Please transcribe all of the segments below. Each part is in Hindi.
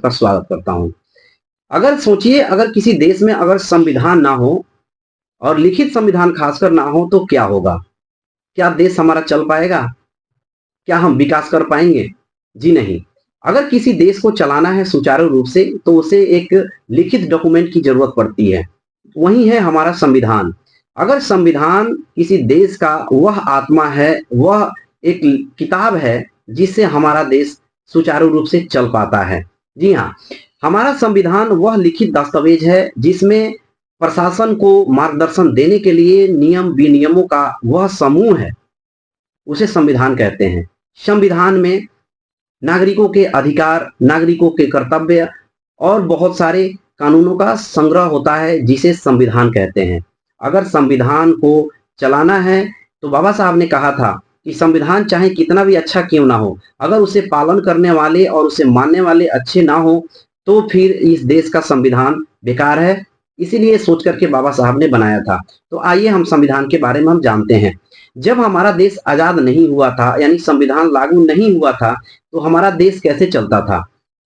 आपका स्वागत करता हूं। अगर सोचिए, अगर किसी देश में अगर संविधान ना हो और लिखित संविधान खासकर ना हो तो क्या होगा? क्या देश हमारा चल पाएगा? क्या हम विकास कर पाएंगे? जी नहीं। अगर किसी देश को चलाना है सुचारू रूप से तो उसे एक लिखित डॉक्यूमेंट की जरूरत पड़ती है। वही है हमारा संविधान। अगर संविधान किसी देश का वह आत्मा है, वह एक किताब है जिससे हमारा देश सुचारू रूप से चल पाता है। जी हाँ, हमारा संविधान वह लिखित दस्तावेज है जिसमें प्रशासन को मार्गदर्शन देने के लिए नियम विनियमों का वह समूह है, उसे संविधान कहते हैं। संविधान में नागरिकों के अधिकार, नागरिकों के कर्तव्य और बहुत सारे कानूनों का संग्रह होता है जिसे संविधान कहते हैं। अगर संविधान को चलाना है तो बाबा साहब ने कहा था कि संविधान चाहे कितना भी अच्छा क्यों ना हो, अगर उसे पालन करने वाले और उसे मानने वाले अच्छे ना हो तो फिर इस देश का संविधान बेकार है। इसीलिए सोच करके बाबा साहब ने बनाया था। तो आइए हम संविधान के बारे में हम जानते हैं। जब हमारा देश आजाद नहीं हुआ था, यानी संविधान लागू नहीं हुआ था, तो हमारा देश कैसे चलता था?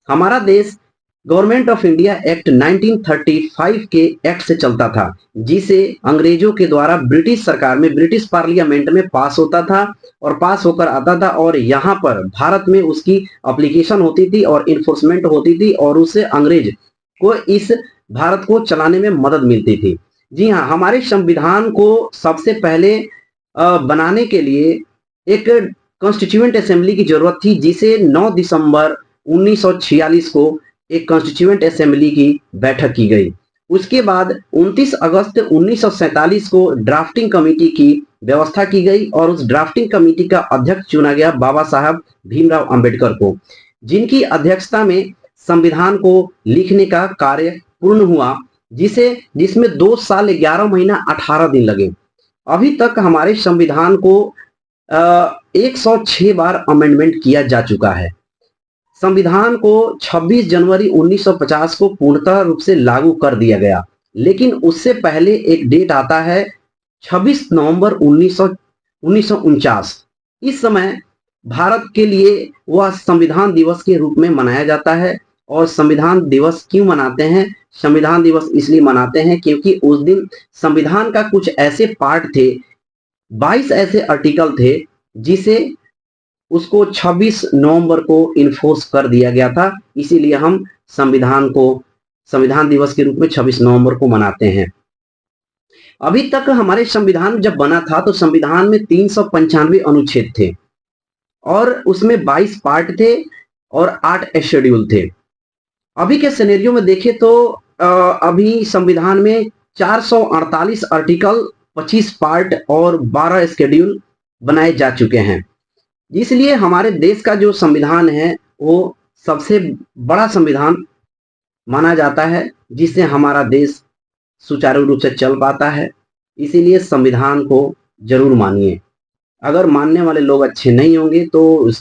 हमारा देश गवर्नमेंट ऑफ इंडिया एक्ट 1935 के एक्ट से चलता था, जिसे अंग्रेजों के द्वारा ब्रिटिश सरकार में, ब्रिटिश पार्लियामेंट में पास होता था और पास होकर आता था और यहाँ पर भारत में उसकी एप्लीकेशन होती थी और इन्फोर्समेंट होती थी और उससे अंग्रेज को इस भारत को चलाने में मदद मिलती थी। जी हाँ, हमारे संविधान को सबसे पहले बनाने के लिए एक कॉन्स्टिट्यूएंट असेंबली की जरूरत थी, जिसे 9 दिसंबर 1946 को एक कॉन्स्टिट्यूएंट असेंबली की बैठक की गई। उसके बाद 29 अगस्त 1947 को ड्राफ्टिंग कमेटी की व्यवस्था की गई और उस ड्राफ्टिंग कमेटी का अध्यक्ष चुना गया बाबा साहब भीमराव अंबेडकर को, जिनकी अध्यक्षता में संविधान को लिखने का कार्य पूर्ण हुआ, जिसमें 2 साल 11 महीना 18 दिन लगे। अभी तक हमारे संविधान को 106 बार अमेंडमेंट किया जा चुका है। संविधान को 26 जनवरी 1950 को पूर्णतः रूप से लागू कर दिया गया, लेकिन उससे पहले एक डेट आता है 26 नवंबर 1949। इस समय भारत के लिए वह संविधान दिवस के रूप में मनाया जाता है। और संविधान दिवस क्यों मनाते हैं? संविधान दिवस इसलिए मनाते हैं क्योंकि उस दिन संविधान का कुछ ऐसे पार्ट थे, 22 ऐसे आर्टिकल थे, जिसे उसको 26 नवंबर को इन्फोर्स कर दिया गया था। इसीलिए हम संविधान को संविधान दिवस के रूप में 26 नवंबर को मनाते हैं। अभी तक हमारे संविधान जब बना था तो संविधान में 395 अनुच्छेद थे और उसमें 22 पार्ट थे और 8 शेड्यूल थे। अभी के सिनेरियो में देखें तो अभी संविधान में 448 आर्टिकल, 25 पार्ट और 12 शेड्यूल बनाए जा चुके हैं। इसलिए हमारे देश का जो संविधान है वो सबसे बड़ा संविधान माना जाता है, जिससे हमारा देश सुचारू रूप से चल पाता है। इसीलिए संविधान को जरूर मानिए। अगर मानने वाले लोग अच्छे नहीं होंगे तो